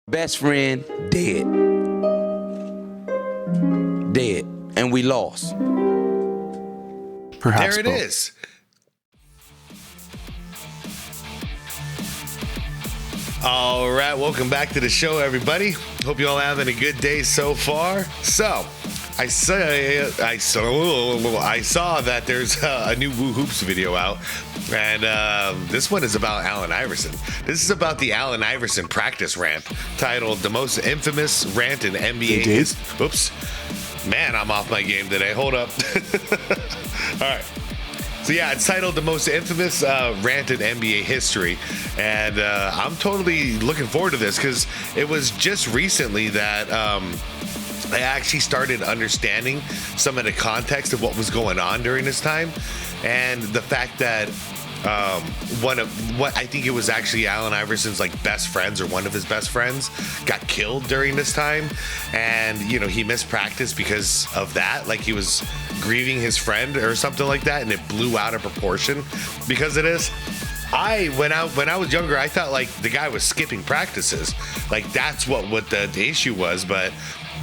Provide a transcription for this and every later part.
Best friend dead. Dead. And we lost. Perhaps there it both. is. All right, welcome back to the show, everybody. Hope you all having a good day so far. So, I saw that there's a new Woo Hoops video out, and this one is about Allen Iverson. This is about the Allen Iverson practice rant, titled "The Most Infamous Rant in NBA History." Oops, man, I'm off my game today. Hold up. All right. So yeah, it's titled "The Most Infamous Rant in NBA History," and I'm totally looking forward to this because it was just recently that I actually started understanding some of the context of what was going on during this time, and the fact that what I think it was actually Allen Iverson's best friends, or one of his best friends, got killed during this time, and he missed practice because of that. Like, he was grieving his friend or something like that, and it blew out of proportion because of this. When I was younger, I thought the guy was skipping practices, that's what the issue was. But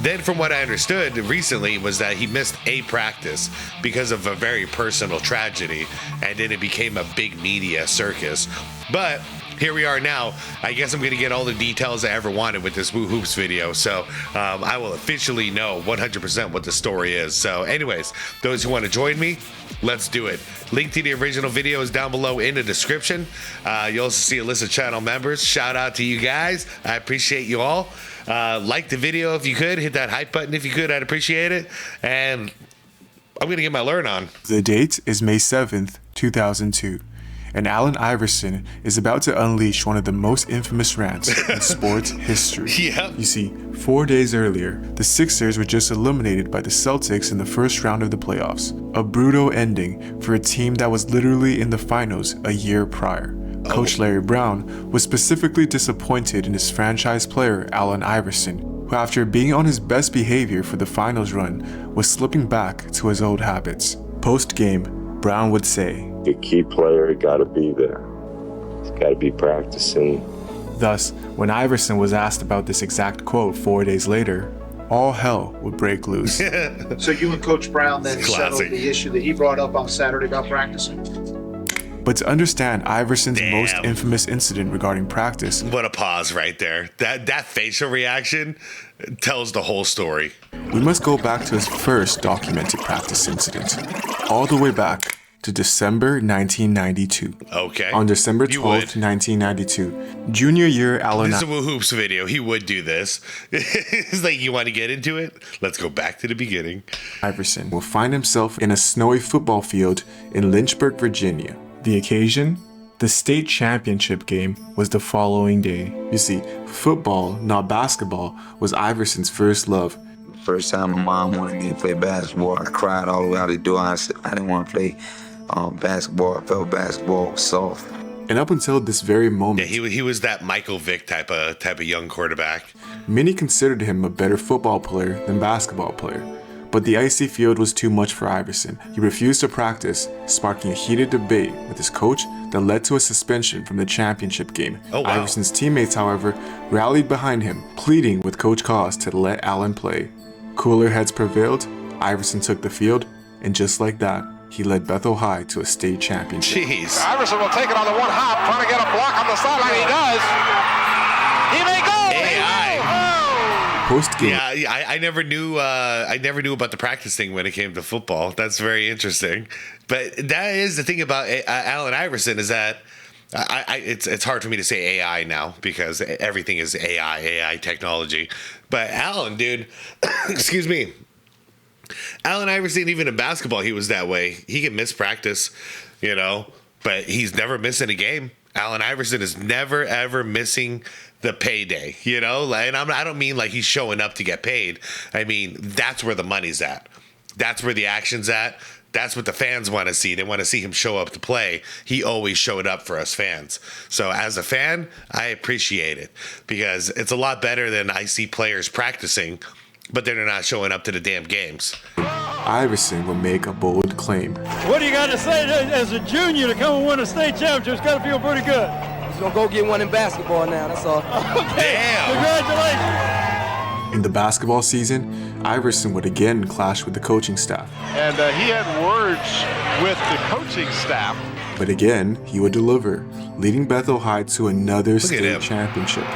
then from what I understood recently was that he missed a practice because of a very personal tragedy, and then it became a big media circus. But here we are now. I guess I'm going to get all the details I ever wanted with this Woo Hoops video. So I will officially know 100% what the story is. So anyways, those who want to join me, let's do it. Link to the original video is down below in the description. You'll also see a list of channel members. Shout out to you guys. I appreciate you all. Like the video if you could. Hit that hype button if you could. I'd appreciate it. And I'm going to get my learn on. The date is May 7th, 2002. And Allen Iverson is about to unleash one of the most infamous rants in sports history. Yep. You see, 4 days earlier, the Sixers were just eliminated by the Celtics in the first round of the playoffs. A brutal ending for a team that was literally in the finals a year prior. Coach Larry Brown was specifically disappointed in his franchise player, Allen Iverson, who, after being on his best behavior for the finals run, was slipping back to his old habits. Post-game, Brown would say, "The key player got to be there. He's got to be practicing." Thus, when Iverson was asked about this exact quote 4 days later, all hell would break loose. So you and Coach Brown then settled the issue that he brought up on Saturday about practicing? But to understand Iverson's most infamous incident regarding practice, what a pause right there. That facial reaction tells the whole story. We must go back to his first documented practice incident, all the way back to December 1992. Okay. On December 12th, 1992, junior year Allen. This is a Woo Hoops video. He would do this. It's like, you want to get into it? Let's go back to the beginning. Iverson will find himself in a snowy football field in Lynchburg, Virginia. The occasion? The state championship game was the following day. You see, football, not basketball, was Iverson's first love. First time my mom wanted me to play basketball, I cried all the way out the door. I said I didn't want to play basketball. I felt basketball was soft. And up until this very moment, yeah, he was that Michael Vick type of young quarterback. Many considered him a better football player than basketball player. But the icy field was too much for Iverson. He refused to practice, sparking a heated debate with his coach that led to a suspension from the championship game. Oh, wow. Iverson's teammates, however, rallied behind him, pleading with Coach Cos to let Allen play. Cooler heads prevailed, Iverson took the field, and just like that, he led Bethel High to a state championship. Jeez. Iverson will take it on the one hop, trying to get a block on the sideline. He does. He may go. Post-game. Yeah, I never knew about the practice thing when it came to football. That's very interesting. But that is the thing about Allen Iverson, is that it's hard for me to say AI now because everything is AI technology. But Allen, dude, excuse me. Allen Iverson, even in basketball, he was that way. He can miss practice, but he's never missing a game. Allen Iverson is never, ever missing the payday, and I don't mean like he's showing up to get paid. I mean, that's where the money's at. That's where the action's at. That's what the fans want to see. They want to see him show up to play. He always showed up for us fans. So as a fan, I appreciate it because it's a lot better than I see players practicing, but they're not showing up to the damn games. Iverson will make a bold claim. What do you got to say as a junior to come and win a state championship? It's got to feel pretty good. He's going to go get one in basketball now, that's all. Okay. Damn. Congratulations. In the basketball season, Iverson would again clash with the coaching staff. And he had words with the coaching staff. But again, he would deliver, leading Bethel High to another Look state championship.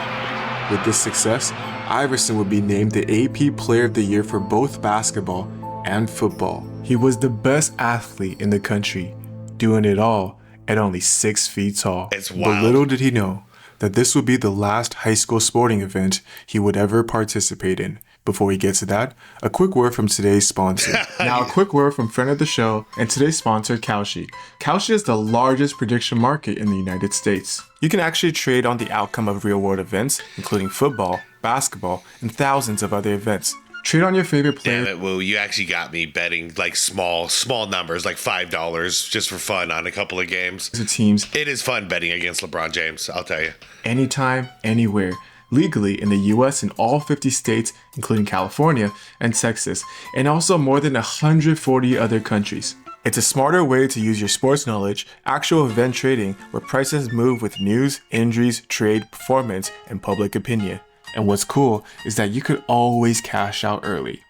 With this success, Iverson would be named the AP Player of the Year for both basketball and football. He was the best athlete in the country, doing it all at only 6 feet tall. It's wild. But little did he know that this would be the last high school sporting event he would ever participate in. Before we get to that, a quick word from today's sponsor. Now, a quick word from friend of the show and today's sponsor, Kalshi. Kalshi is the largest prediction market in the United States. You can actually trade on the outcome of real-world events, including football, basketball, and thousands of other events. Trade on your favorite player. Damn it, Woo. You actually got me betting like small numbers, like $5 just for fun on a couple of games. Teams. It is fun betting against LeBron James, I'll tell you. Anytime, anywhere. Legally in the US in all 50 states, including California and Texas, and also more than 140 other countries. It's a smarter way to use your sports knowledge, actual event trading, where prices move with news, injuries, trade, performance, and public opinion. And what's cool is that you could always cash out early.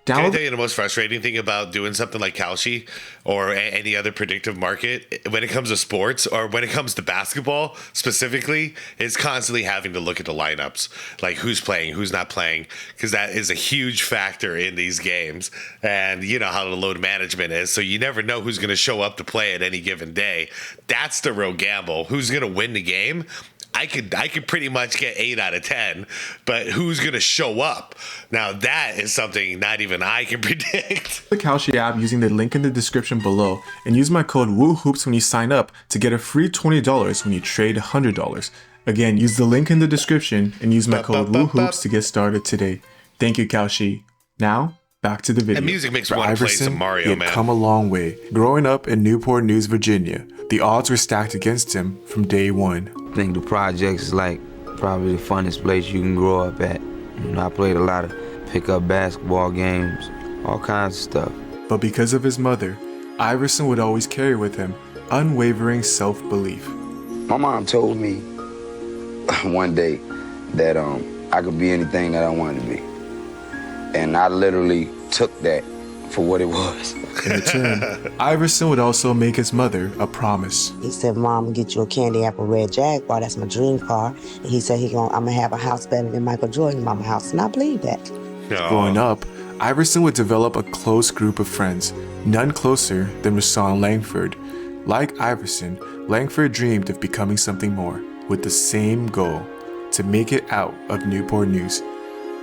Can I tell you the most frustrating thing about doing something like Kalshi or any other predictive market when it comes to sports or when it comes to basketball specifically is constantly having to look at the lineups, like who's playing, who's not playing, because that is a huge factor in these games. And you know how the load management is, so you never know who's going to show up to play at any given day. That's the real gamble. Who's going to win the game? I could pretty much get 8 out of 10, but who's going to show up? Now that is something not even I can predict. The Kalshi app using the link in the description below and use my code WooHoops when you sign up to get a free $20 when you trade $100. Again, use the link in the description and use my code WooHoops to get started today. Thank you, Kalshi. Now, back to the video. And music makes me For want to play Iverson, some Mario, he had man. come a long way. Growing up in Newport News, Virginia, the odds were stacked against him from day one. I think the projects is like probably the funnest place you can grow up at. You know, I played a lot of pickup basketball games, all kinds of stuff. But because of his mother, Iverson would always carry with him unwavering self-belief. My mom told me one day that I could be anything that I wanted to be. And I literally took that for what it was. In return, Iverson would also make his mother a promise. He said, Mom, I'll get you a candy apple red Jaguar. That's my dream car. And he said, I'm going to have a house better than Michael Jordan's mama house. And I believe that. Growing up, Iverson would develop a close group of friends, none closer than Rashawn Langford. Like Iverson, Langford dreamed of becoming something more, with the same goal, to make it out of Newport News.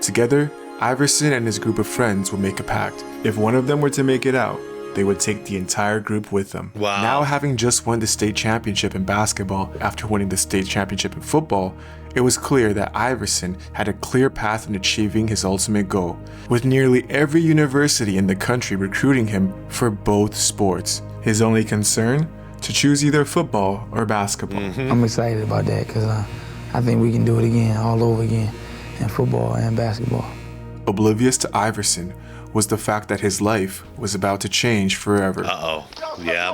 Together, Iverson and his group of friends would make a pact. If one of them were to make it out, they would take the entire group with them. Wow. Now, having just won the state championship in basketball after winning the state championship in football, it was clear that Iverson had a clear path in achieving his ultimate goal, with nearly every university in the country recruiting him for both sports. His only concern? To choose either football or basketball. I'm excited about that because I think we can do it again, all over again, in football and basketball. Oblivious to Iverson was the fact that his life was about to change forever. Uh-oh. Yeah.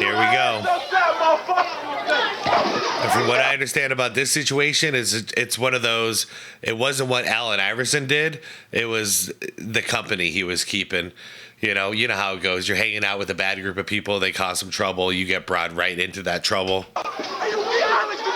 Here we go. And from what I understand about this situation is it's one of those, it wasn't what Allen Iverson did, it was the company he was keeping. You know how it goes. You're hanging out with a bad group of people, they cause some trouble, you get brought right into that trouble.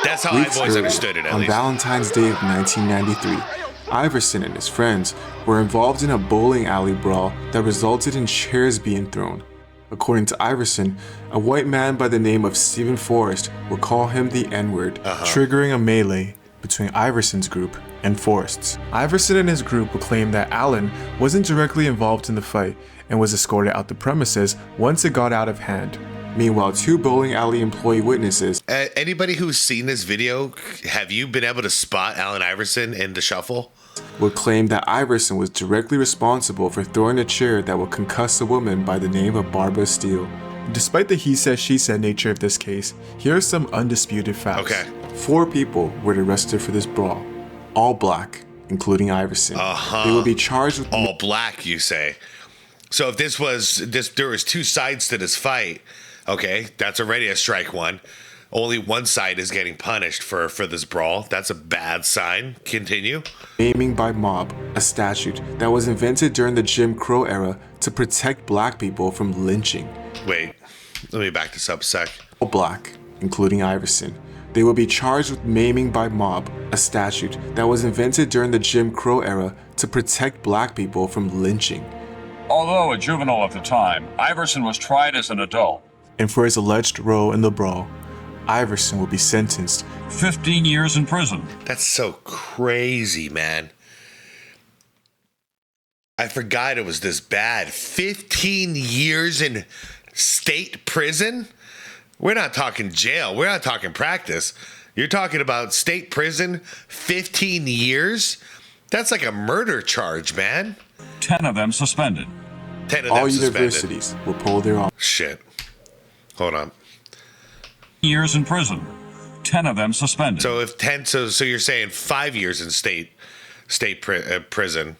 That's how I've always understood it, at on least. Valentine's Day of 1993, Iverson and his friends were involved in a bowling alley brawl that resulted in chairs being thrown. According to Iverson, a white man by the name of Stephen Forrest would call him the N-word, triggering a melee between Iverson's group and Forrest's. Iverson and his group would claim that Allen wasn't directly involved in the fight and was escorted out the premises once it got out of hand. Meanwhile, 2 bowling alley employee witnesses. Anybody who's seen this video, have you been able to spot Allen Iverson in the shuffle? Would claim that Iverson was directly responsible for throwing a chair that would concuss a woman by the name of Barbara Steele. Despite the he said she said nature of this case, here are some undisputed facts. Okay. 4 people were arrested for this brawl, all black, including Iverson. They would be charged with all black, you say. So if there was 2 sides to this fight, okay, that's already a strike one. only one side is getting punished for this brawl. That's a bad sign. Continue. Maiming by mob, a statute that was invented during the Jim Crow era to protect black people from lynching. Wait, let me back this up a sec. All black, including Iverson. They will be charged with maiming by mob, a statute that was invented during the Jim Crow era to protect black people from lynching. Although a juvenile at the time, Iverson was tried as an adult. And for his alleged role in the brawl, Iverson will be sentenced 15 years in prison. That's so crazy, man. I forgot it was this bad. 15 years in state prison? We're not talking jail. We're not talking practice. You're talking about state prison, 15 years? That's like a murder charge, man. 10 of them suspended. 10 of them all suspended. universities will pull their off. Shit. Hold on. Years in prison. 10 of them suspended. So if 10, so you're saying 5 years in state prison.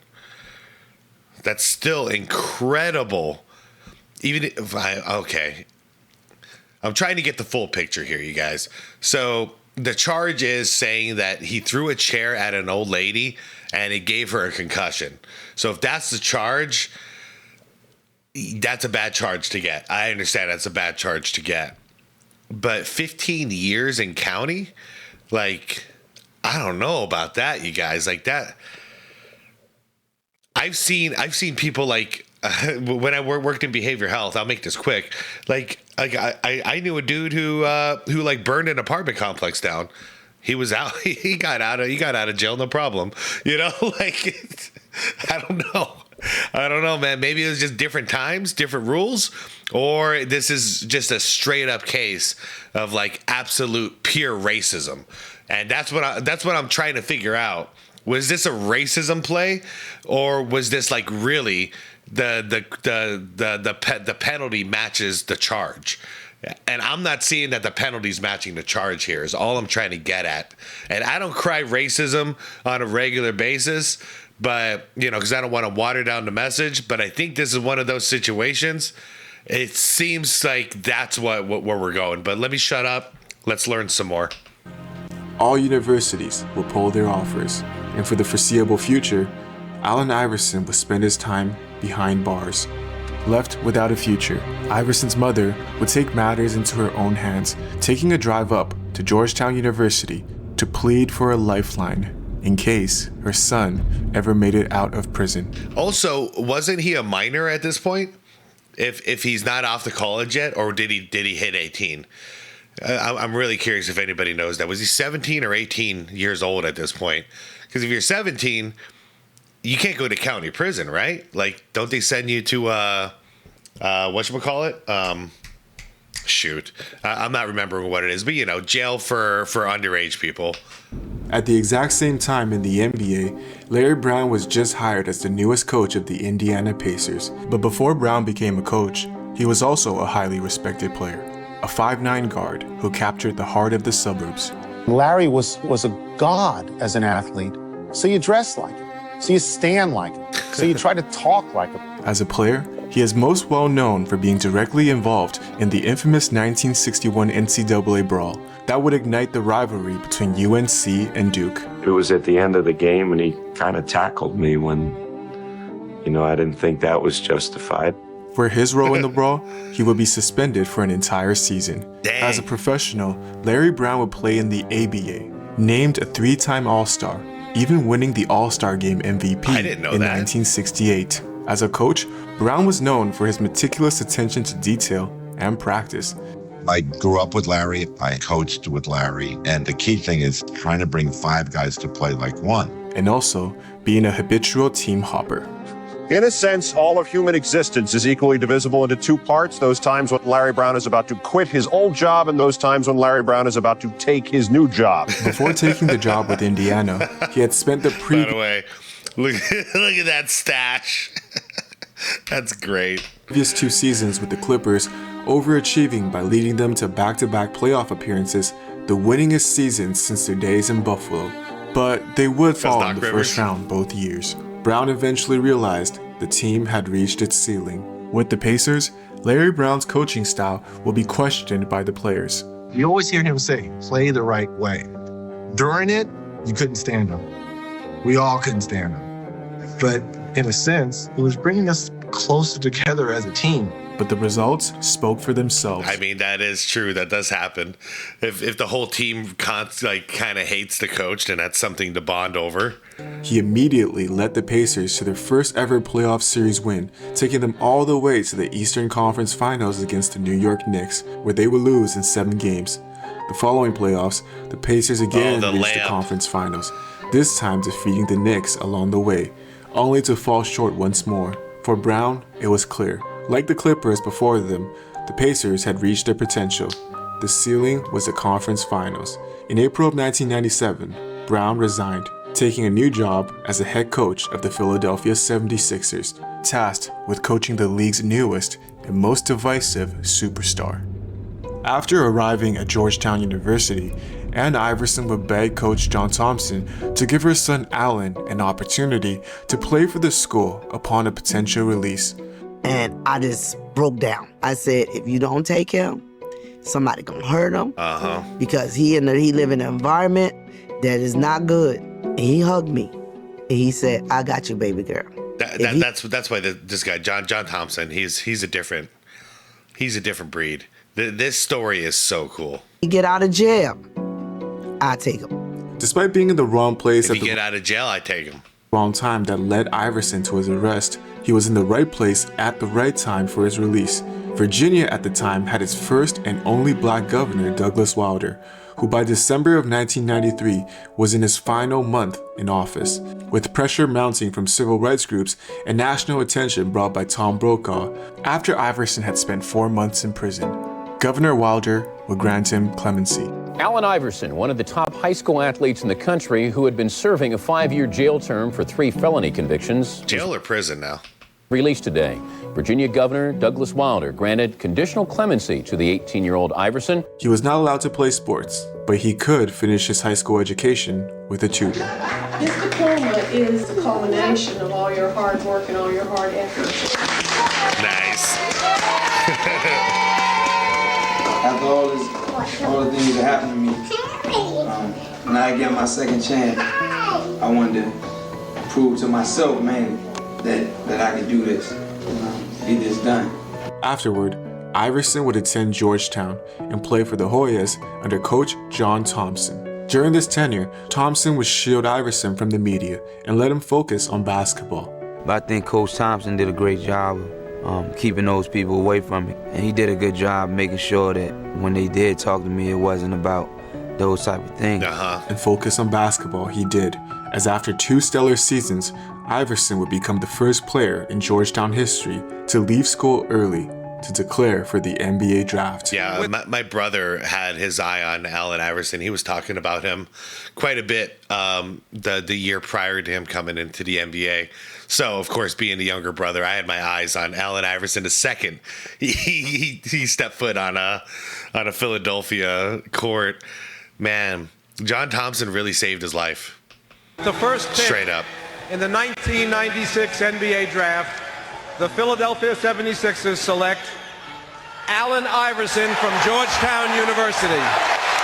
That's still incredible. Even if okay. I'm trying to get the full picture here, you guys. So the charge is saying that he threw a chair at an old lady and it gave her a concussion. So if that's the charge, that's a bad charge to get. I understand that's a bad charge to get. But 15 years in county? Like, I don't know about that, you guys. Like that. I've seen people like when I worked in behavioral health. I'll make this quick. Like I knew a dude who like burned an apartment complex down. He was out. He got out of jail, no problem. You know, like I don't know, man. Maybe it was just different times, different rules, or this is just a straight up case of like absolute pure racism, and that's what I'm trying to figure out. Was this a racism play, or was this like really the penalty matches the charge? And I'm not seeing that the penalty's matching the charge here is all I'm trying to get at. And I don't cry racism on a regular basis, but you know, because I don't want to water down the message. But I think this is one of those situations. It seems like that's where we're going. But let me shut up. Let's learn some more. All universities will pull their offers, and for the foreseeable future, Allen Iverson will spend his time behind bars. Left without a future, Iverson's mother would take matters into her own hands, taking a drive up to Georgetown University to plead for a lifeline in case her son ever made it out of prison. Also, wasn't he a minor at this point? If he's not off to college yet, or did he hit 18? I'm really curious if anybody knows that. Was he 17 or 18 years old at this point? Because if you're 17, you can't go to county prison, right? Like, don't they send you to whatchamacallit? Shoot, I'm not remembering what it is, but you know, jail for underage people. At the exact same time in the NBA, Larry Brown was just hired as the newest coach of the Indiana Pacers. But before Brown became a coach, he was also a highly respected player, a 5'9" guard who captured the heart of the suburbs. Larry was a god as an athlete, so you dress like him, so you stand like him, so you try to talk like him. As a player, he is most well known for being directly involved in the infamous 1961 NCAA brawl that would ignite the rivalry between UNC and Duke. It was at the end of the game, and he kind of tackled me when, you know, I didn't think that was justified. For his role in the brawl, he would be suspended for an entire season. Dang. As a professional, Larry Brown would play in the ABA, named a 3-time All-Star, even winning the All-Star Game MVP in 1968. As a coach, Brown was known for his meticulous attention to detail and practice. I grew up with Larry, I coached with Larry, and the key thing is trying to bring 5 guys to play like one. And also being a habitual team hopper. In a sense, all of human existence is equally divisible into 2 parts. Those times when Larry Brown is about to quit his old job, and those times when Larry Brown is about to take his new job. Before taking the job with Indiana, he had spent the By the way, look at that stash. That's great. Previous 2 seasons with the Clippers, overachieving by leading them to back-to-back playoff appearances, the winningest seasons since their days in Buffalo. But they would fall in the first round both years. Brown eventually realized the team had reached its ceiling. With the Pacers, Larry Brown's coaching style will be questioned by the players. You always hear him say, play the right way. During it, you couldn't stand him. We all couldn't stand him. But in a sense, it was bringing us closer together as a team. But the results spoke for themselves. I mean, that is true. That does happen. If the whole team kind of hates the coach, then that's something to bond over. He immediately led the Pacers to their first ever playoff series win, taking them all the way to the Eastern Conference Finals against the New York Knicks, where they would lose in 7 games. The following playoffs, the Pacers again reached the conference finals, this time defeating the Knicks along the way, only to fall short once more. For Brown, it was clear. Like the Clippers before them, the Pacers had reached their potential. The ceiling was the conference finals. In April of 1997, Brown resigned, taking a new job as the head coach of the Philadelphia 76ers, tasked with coaching the league's newest and most divisive superstar. After arriving at Georgetown University, Ann Iverson would beg Coach John Thompson to give her son Allen an opportunity to play for the school upon a potential release. And I just broke down. I said, if you don't take him, somebody gonna hurt him. Because he live in an environment that is not good. And he hugged me. And he said, I got you, baby girl. That's why this guy, John Thompson, he's a different breed. This story is so cool. He get out of jail, I take him. Despite being in the wrong place if he get out of jail, I take him. Wrong time that led Iverson to his arrest, he was in the right place at the right time for his release. Virginia at the time had its first and only black governor, Douglas Wilder, who by December of 1993 was in his final month in office. With pressure mounting from civil rights groups and national attention brought by Tom Brokaw, after Iverson had spent 4 months in prison, Governor Wilder would grant him clemency. Allen Iverson, one of the top high school athletes in the country who had been serving a 5-year jail term for 3 felony convictions. Jail or prison now? Released today. Virginia Governor Douglas Wilder granted conditional clemency to the 18-year-old Iverson. He was not allowed to play sports, but he could finish his high school education with a tutor. His diploma is the culmination of all your hard work and all your hard effort. Nice. After all the things that happened to me, when I get my second chance, I wanted to prove to myself, man, that I could do this, get this done. Afterward, Iverson would attend Georgetown and play for the Hoyas under Coach John Thompson. During this tenure, Thompson would shield Iverson from the media and let him focus on basketball. But I think Coach Thompson did a great job of keeping those people away from me. And he did a good job making sure that when they did talk to me, it wasn't about those type of things. And focus on basketball he did, as after 2 stellar seasons, Iverson would become the first player in Georgetown history to leave school early to declare for the NBA draft. Yeah, my brother had his eye on Allen Iverson. He was talking about him quite a bit the year prior to him coming into the NBA. So, of course, being the younger brother, I had my eyes on Allen Iverson the second he stepped foot on a Philadelphia court. Man, John Thompson really saved his life. The first pick straight up in the 1996 NBA draft, the Philadelphia 76ers select Allen Iverson from Georgetown University.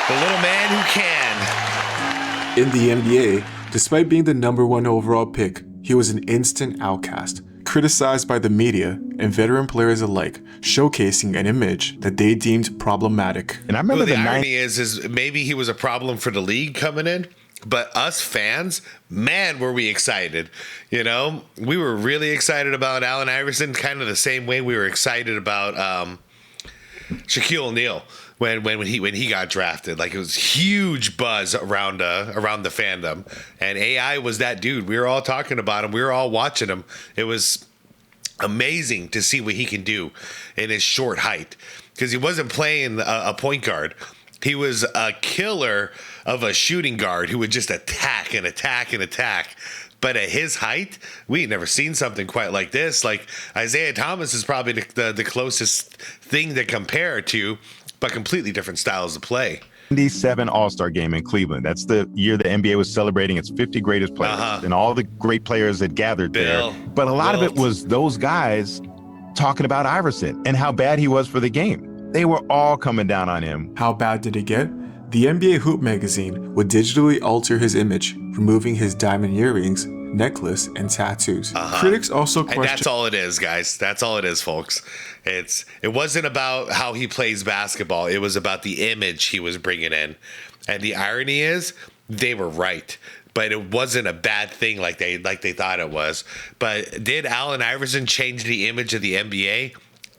The little man who can. In the NBA, despite being the #1 overall pick, he was an instant outcast, criticized by the media and veteran players alike, showcasing an image that they deemed problematic. And I remember the irony is maybe he was a problem for the league coming in, but us fans, man, were we excited. You know, we were really excited about Allen Iverson, kind of the same way we were excited about Shaquille O'Neal when he got drafted. Like, it was huge buzz around the fandom, and AI was that dude. We were all talking about him. We were all watching him. It was amazing to see what he can do in his short height, because he wasn't playing a point guard. He was a killer of a shooting guard who would just attack and attack and attack. But at his height, we had never seen something quite like this. Like, Isaiah Thomas is probably the closest thing to compare to, but completely different styles of play. 97 All-Star game in Cleveland. That's the year the NBA was celebrating its 50 greatest players. And all the great players that gathered there. But a lot of it was those guys talking about Iverson and how bad he was for the game. They were all coming down on him. How bad did it get? The NBA Hoop magazine would digitally alter his image, removing his diamond earrings, necklace, and tattoos. Critics also questioned... And that's all it is, guys. That's all it is, folks. It wasn't about how he plays basketball. It was about the image he was bringing in. And the irony is, they were right. But it wasn't a bad thing like they thought it was. But did Allen Iverson change the image of the NBA?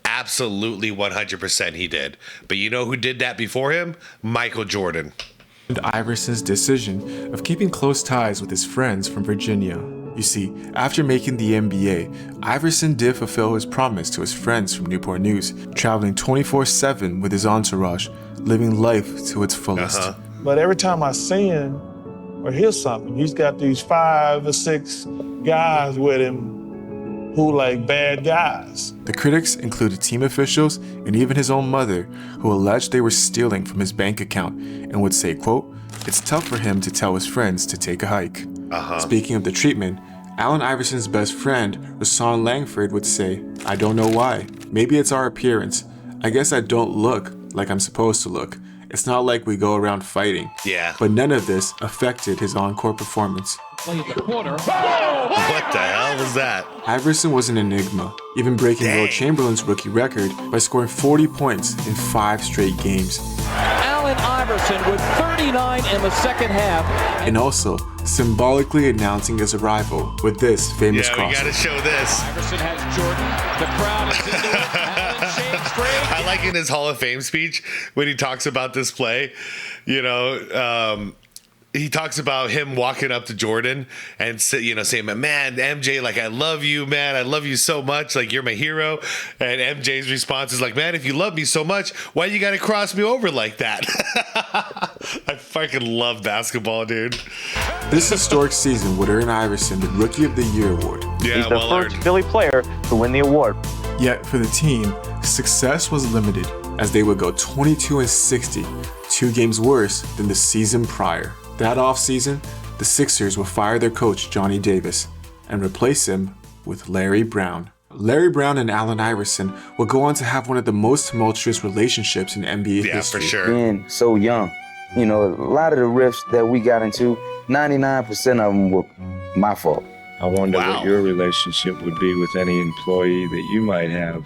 Absolutely 100% he did. But you know who did that before him? Michael Jordan. Iverson's decision of keeping close ties with his friends from Virginia. You see, after making the NBA, Iverson did fulfill his promise to his friends from Newport News, traveling 24/7 with his entourage, living life to its fullest. But every time I see him or hear something, he's got these 5 or 6 guys with him who like bad guys. The critics included team officials and even his own mother, who alleged they were stealing from his bank account and would say, quote, "It's tough for him to tell his friends to take a hike." Speaking of the treatment, Allen Iverson's best friend, Rashawn Langford, would say, "I don't know why. Maybe it's our appearance. I guess I don't look like I'm supposed to look. It's not like we go around fighting." Yeah. But none of this affected his encore performance. What the hell was that? Iverson was an enigma, even breaking Will Chamberlain's rookie record by scoring 40 points in 5 straight games. Allen Iverson with 39 in the second half. And also symbolically announcing his arrival with this famous crossover. Yeah, we gotta show this. Iverson has Jordan. The crowd is into it. Allen shakes Craig. I like in his Hall of Fame speech when he talks about this play, he talks about him walking up to Jordan and saying, "Man, MJ, like, I love you, man. I love you so much. Like, you're my hero." And MJ's response is like, "Man, if you love me so much, why you gotta cross me over like that?" I fucking love basketball, dude. This historic season would earn Iverson the Rookie of the Year award. Yeah, he's the first Philly player to win the award. Yet for the team, success was limited as they would go 22-60, 2 games worse than the season prior. That offseason, the Sixers would fire their coach, Johnny Davis, and replace him with Larry Brown. Larry Brown and Allen Iverson would go on to have one of the most tumultuous relationships in NBA history. For sure. Being so young, a lot of the rifts that we got into, 99% of them were my fault. I wonder what your relationship would be with any employee that you might have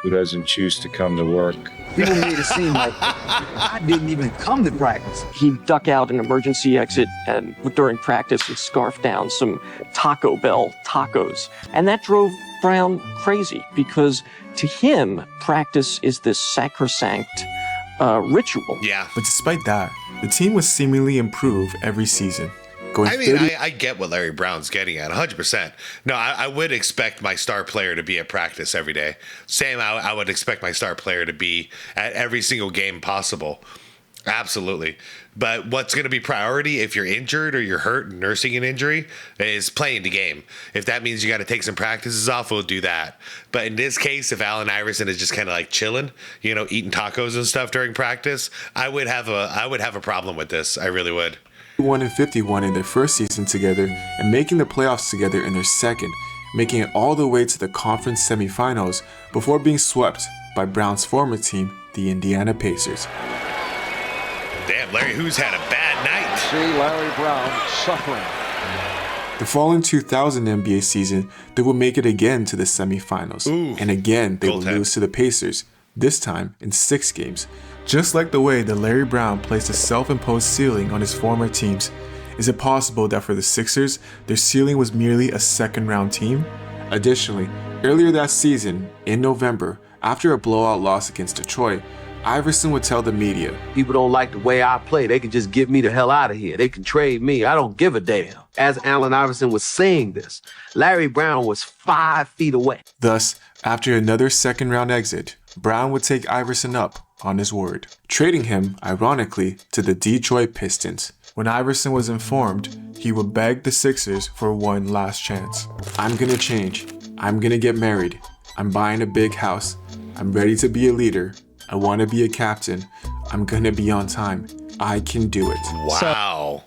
who doesn't choose to come to work. People made it seem like I didn't even come to practice. He duck out an emergency exit and during practice and scarf down some Taco Bell tacos. And that drove Brown crazy because to him, practice is this sacrosanct ritual. Yeah. But despite that, the team would seemingly improve every season. I get what Larry Brown's getting at, 100%. No, I would expect my star player to be at practice every day. Same, I would expect my star player to be at every single game possible. Absolutely. But what's going to be priority if you're injured or you're hurt and nursing an injury is playing the game. If that means you got to take some practices off, we'll do that. But in this case, if Allen Iverson is just kind of like chilling, eating tacos and stuff during practice, I would have a problem with this. I really would. 51 in their first season together and making the playoffs together in their second, making it all the way to the conference semifinals before being swept by Brown's former team, the Indiana Pacers. Damn, Larry Who's had a bad night. See Larry Brown suffering. The following 2000 NBA season, they would make it again to the semifinals. And again, they would lose to the Pacers, this time in 6 games. Just like the way that Larry Brown placed a self-imposed ceiling on his former teams, is it possible that for the Sixers, their ceiling was merely a second-round team? Additionally, earlier that season, in November, after a blowout loss against Detroit, Iverson would tell the media, "People don't like the way I play. They can just get me the hell out of here. They can trade me. I don't give a damn." As Allen Iverson was saying this, Larry Brown was 5 feet away. Thus, after another second-round exit, Brown would take Iverson up on his word, trading him, ironically, to the Detroit Pistons. When Iverson was informed, he would beg the Sixers for one last chance. "I'm gonna change. I'm gonna get married. I'm buying a big house. I'm ready to be a leader. I want to be a captain. I'm gonna be on time. I can do it." Wow.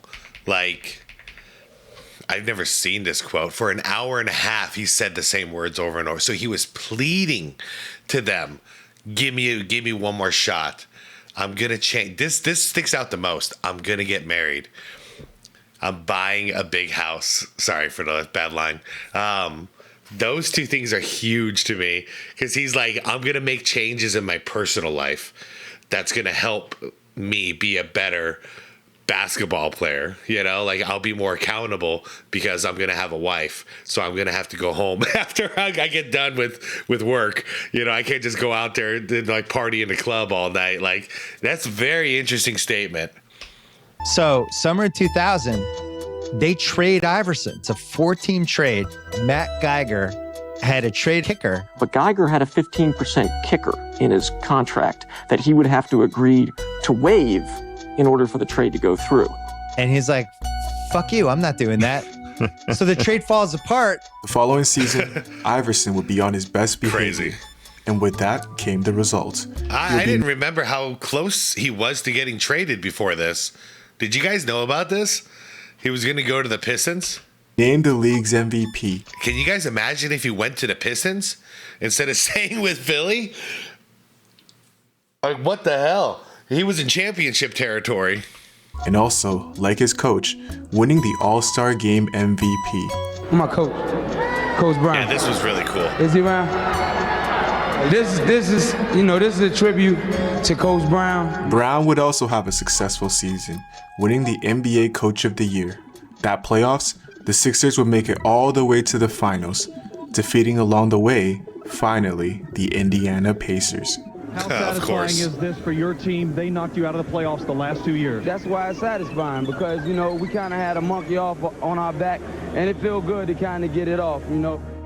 I've never seen this quote. For an hour and a half, he said the same words over and over. So he was pleading to them, give me one more shot. I'm gonna change. This sticks out the most. I'm gonna get married. I'm buying a big house. Sorry for the bad line. Those two things are huge to me because he's like, I'm gonna make changes in my personal life that's gonna help me be a better basketball player. You know, like I'll be more accountable because I'm gonna have a wife, so I'm gonna have to go home after I get done with work. You know, I can't just go out there and like party in the club all night. Like that's a very interesting statement. So summer 2000, they trade Iverson. It's a 4-team trade. Matt Geiger had a trade kicker. But Geiger had a 15% kicker in his contract that he would have to agree to waive in order for the trade to go through. And he's like, fuck you, I'm not doing that. So the trade falls apart. The following season, Iverson would be on his best behavior. Crazy. And with that came the results. I didn't remember how close he was to getting traded before this. Did you guys know about this? He was going to go to the Pistons. Named the league's MVP. Can you guys imagine if he went to the Pistons instead of staying with Philly? Like, what the hell? He was in championship territory. And also, like his coach, winning the All-Star Game MVP. My coach, Coach Brown. Yeah, this was really cool. Is he around? This is a tribute to Coach Brown. Brown would also have a successful season, winning the NBA Coach of the Year. That playoffs, the Sixers would make it all the way to the finals, defeating along the way, finally, the Indiana Pacers. How satisfying is this for your team? They knocked you out of the playoffs the last 2 years. That's why it's satisfying because, we kind of had a monkey off on our back, and it felt good to kind of get it off,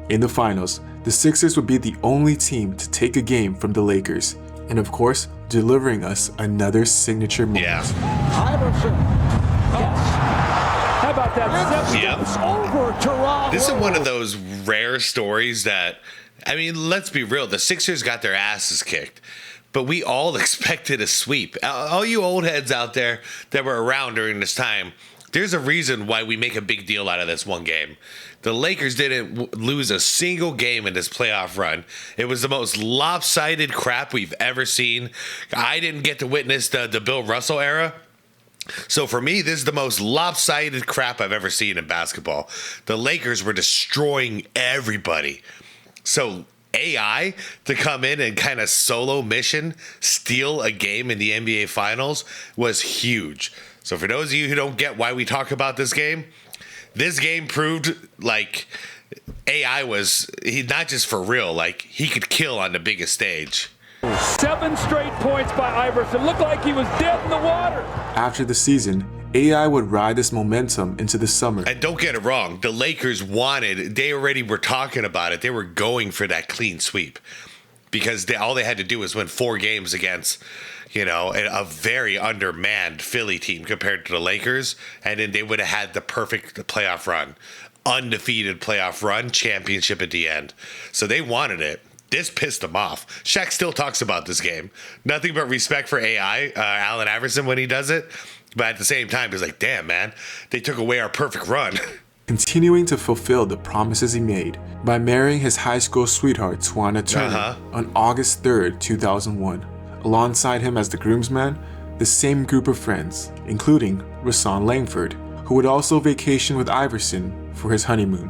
In the finals, the Sixers would be the only team to take a game from the Lakers, and of course, delivering us another signature moment. Iverson. How about that? Yep. Over Toronto. This is one of those rare stories that, I mean, let's be real. The Sixers got their asses kicked, but we all expected a sweep. All you old heads out there that were around during this time, there's a reason why we make a big deal out of this one game. The Lakers didn't lose a single game in this playoff run. It was the most lopsided crap we've ever seen. I didn't get to witness the Bill Russell era. So for me, this is the most lopsided crap I've ever seen in basketball. The Lakers were destroying everybody. So AI to come in and kind of solo mission steal a game in the NBA Finals was huge. So for those of you who don't get why we talk about this game proved like AI he's not just for real, like he could kill on the biggest stage. 7 straight points by Iverson. Looked like he was dead in the water. After the season, AI would ride this momentum into the summer. And don't get it wrong, the Lakers they already were talking about it. They were going for that clean sweep because all they had to do was win 4 games against, a very undermanned Philly team compared to the Lakers. And then they would have had the perfect playoff run, undefeated playoff run, championship at the end. So they wanted it. This pissed them off. Shaq still talks about this game. Nothing but respect for AI, Allen Iverson, when he does it. But at the same time, he's like, damn, man, they took away our perfect run. Continuing to fulfill the promises he made by marrying his high school sweetheart, Tawana Turner, on August 3rd, 2001. Alongside him as the groomsman, the same group of friends, including Rashawn Langford, who would also vacation with Iverson for his honeymoon.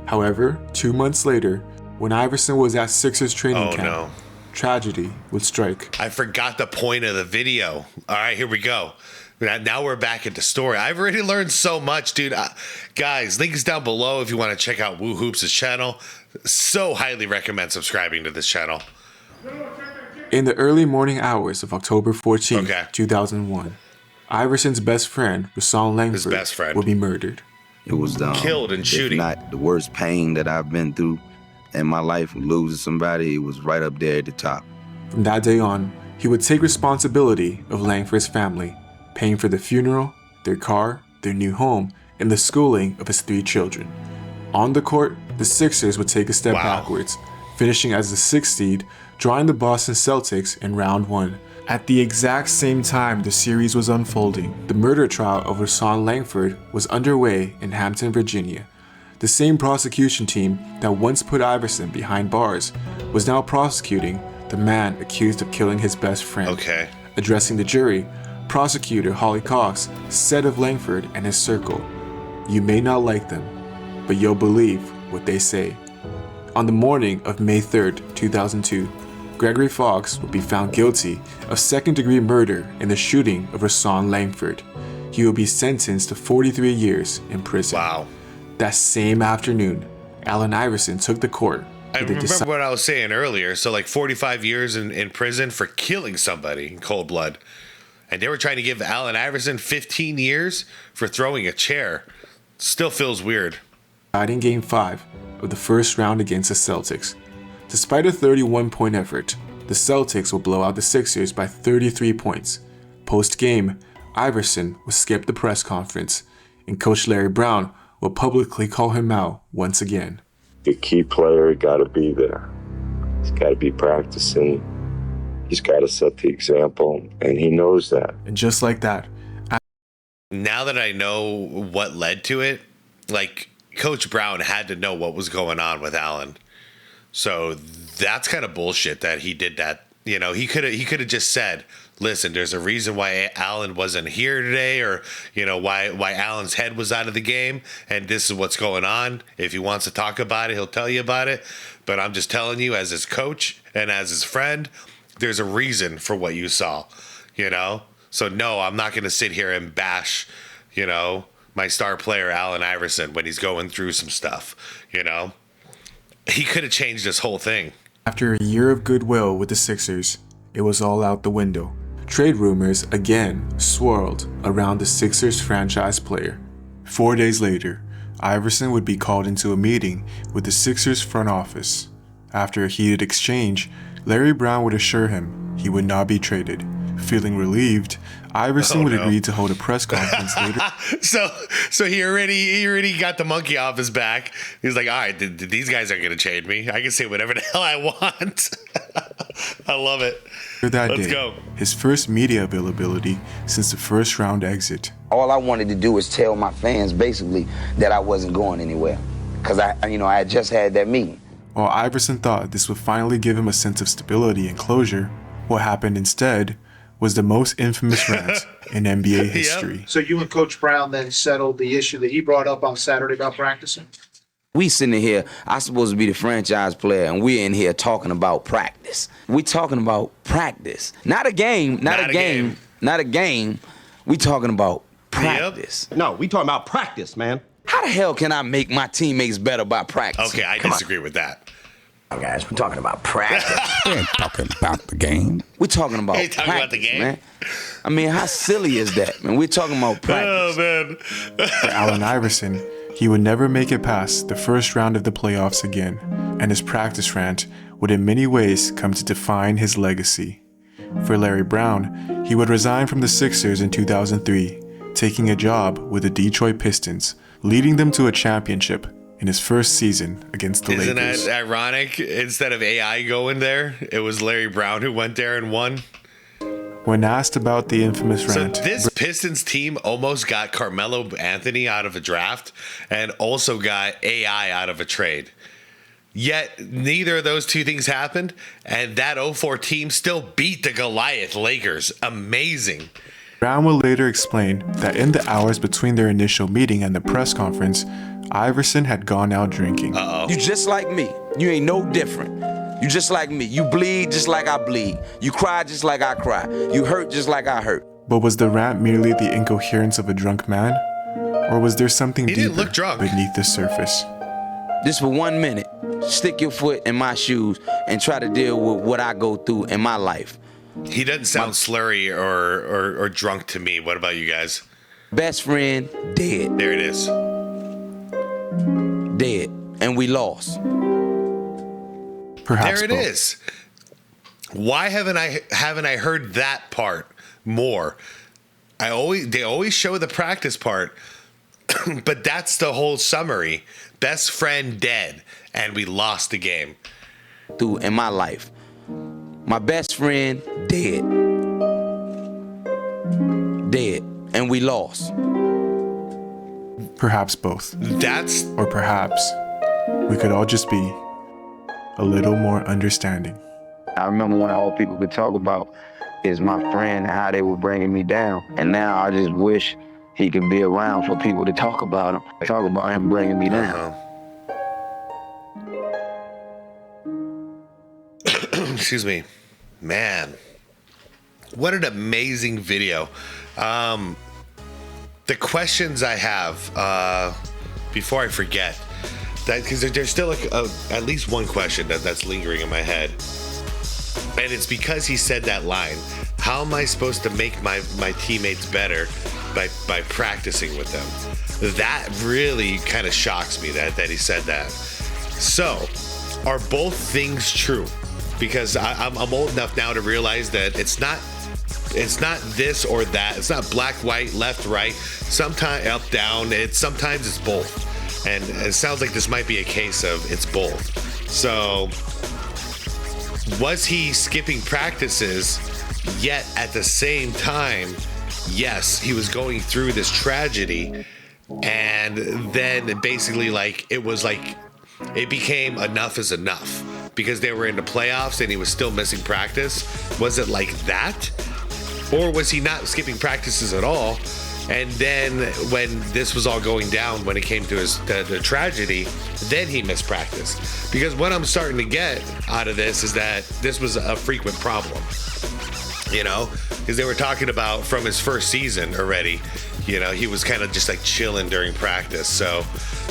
However, 2 months later, when Iverson was at Sixers training camp, tragedy would strike. I forgot the point of the video. All right, here we go. Now we're back at the story. I've already learned so much, dude. Guys, links down below if you want to check out Woo Hoops' channel. So highly recommend subscribing to this channel. In the early morning hours of October 14, 2001, Iverson's best friend, Rashawn Langford, would be murdered. It was killed in shooting. Not the worst pain that I've been through in my life, losing somebody. It was right up there at the top. From that day on, he would take responsibility of Langford's family, paying for the funeral, their car, their new home, and the schooling of his 3 children. On the court, the Sixers would take a step backwards, finishing as the 6th seed, drawing the Boston Celtics in round 1. At the exact same time the series was unfolding, the murder trial of Rashawn Langford was underway in Hampton, Virginia. The same prosecution team that once put Iverson behind bars was now prosecuting the man accused of killing his best friend. Okay. Addressing the jury, prosecutor Holly Cox said of Langford and his circle, "You may not like them, but you'll believe what they say." On the morning of May 3rd, 2002, Gregory Fox would be found guilty of second-degree murder in the shooting of Rahsaan Langford. He would be sentenced to 43 years in prison. Wow. That same afternoon, Allen Iverson took the court. I remember what I was saying earlier. So like 45 years in prison for killing somebody in cold blood. And they were trying to give Allen Iverson 15 years for throwing a chair. Still feels weird. In Game 5 of the first round against the Celtics. Despite a 31-point effort, the Celtics will blow out the Sixers by 33 points. Post-game, Iverson will skip the press conference, and Coach Larry Brown will publicly call him out once again. The key player got to be there. He's got to be practicing. He's got to set the example, and he knows that. And just like that, now that I know what led to it, like Coach Brown had to know what was going on with Allen. So that's kind of bullshit that he did that. You know, he could have just said, "Listen, there's a reason why Allen wasn't here today, or you know why Allen's head was out of the game, and this is what's going on. If he wants to talk about it, he'll tell you about it. But I'm just telling you, as his coach and as his friend, there's a reason for what you saw, you know. So no, I'm not going to sit here and bash, you know, my star player Allen Iverson when he's going through some stuff, you know." He could have changed this whole thing. After a year of goodwill with the Sixers, it was all out the window. Trade rumors again swirled around the Sixers franchise player. 4 days later, Iverson would be called into a meeting with the Sixers front office. After a heated exchange, Larry Brown would assure him he would not be traded. Feeling relieved, Iverson would agree to hold a press conference later. So he already got the monkey off his back. He's like, all right, these guys aren't going to trade me. I can say whatever the hell I want. I love it. Let's go. His first media availability since the first round exit. All I wanted to do was tell my fans basically that I wasn't going anywhere, because I had just had that meeting. While Iverson thought this would finally give him a sense of stability and closure, what happened instead was the most infamous rant in NBA history. Yep. So you and Coach Brown then settled the issue that he brought up on Saturday about practicing? We sitting here, I'm supposed to be the franchise player, and we're in here talking about practice. We talking about practice. Not a game, not a game. We talking about practice. Yep. No, we talking about practice, man. How the hell can I make my teammates better by practice? Okay, I disagree with that. Guys, we're talking about practice. We ain't talking about the game. We're talking about practice, man. I mean, how silly is that, man? We're talking about practice. Oh, man. For Allen Iverson, he would never make it past the first round of the playoffs again, and his practice rant would in many ways come to define his legacy. For Larry Brown, he would resign from the Sixers in 2003, taking a job with the Detroit Pistons, leading them to a championship in his first season against the Lakers. Isn't that ironic? Instead of AI going there, it was Larry Brown who went there and won. When asked about the infamous rant, so this Pistons team almost got Carmelo Anthony out of a draft and also got AI out of a trade. Yet neither of those two things happened, and that 04 team still beat the Goliath Lakers. Amazing. Brown will later explain that in the hours between their initial meeting and the press conference, Iverson had gone out drinking. You just like me. You ain't no different. You just like me. You bleed just like I bleed. You cry just like I cry. You hurt just like I hurt. But was the rant merely the incoherence of a drunk man? Or was there something deeper beneath the surface? Just for 1 minute, stick your foot in my shoes and try to deal with what I go through in my life. He doesn't sound slurry or drunk to me. What about you guys? Best friend, dead. There it is. Dead. And we lost. Perhaps there it is. Why haven't I heard that part more? They always show the practice part, but that's the whole summary. Best friend dead, and we lost the game. Through in my life. My best friend dead. Dead. And we lost. Perhaps both. Or perhaps we could all just be a little more understanding. I remember when all people could talk about is my friend and how they were bringing me down. And now I just wish he could be around for people to talk about him bringing me down. Excuse me. Man, what an amazing video. The questions I have, before I forget, because there's still at least one question that's lingering in my head. And it's because he said that line. How am I supposed to make my teammates better by practicing with them? That really kind of shocks me that he said that. So, are both things true? Because I'm old enough now to realize that it's not this or that. It's not black, white, left, right. Sometimes up, down. Sometimes it's both. And it sounds like this might be a case of it's both. So, was he skipping practices, yet at the same time, yes, he was going through this tragedy, and then basically it became enough is enough because they were in the playoffs and he was still missing practice? Was it like that? Or was he not skipping practices at all? And then when this was all going down, when it came to the tragedy, then he missed practice. Because what I'm starting to get out of this is that this was a frequent problem. You know, because they were talking about from his first season already, you know, he was kind of just like chilling during practice. So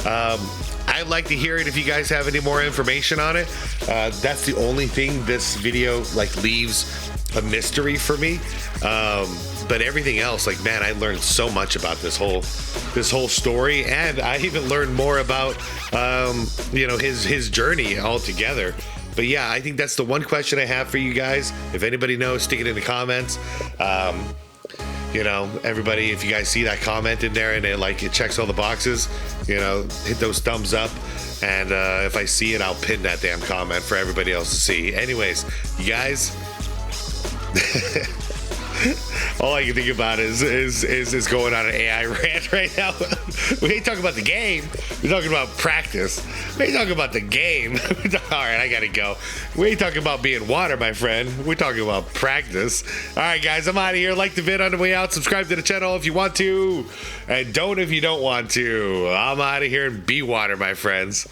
I'd like to hear it if you guys have any more information on it. That's the only thing this video leaves a mystery for me. But everything else, man, I learned so much about this whole story, and I even learned more about his journey altogether. But yeah, I think that's the one question I have for you guys. If anybody knows, stick it in the comments. Everybody, if you guys see that comment in there and it checks all the boxes, hit those thumbs up. And if I see it, I'll pin that damn comment for everybody else to see. Anyways, you guys, all I can think about is going on an AI rant right now. We ain't talking about the game. We're talking about practice. We ain't talking about the game. All right, I gotta go. We ain't talking about being water, my friend. We're talking about practice. All right, guys, I'm out of here. Like the vid on the way out. Subscribe to the channel if you want to. And don't if you don't want to. I'm out of here and be water, my friends.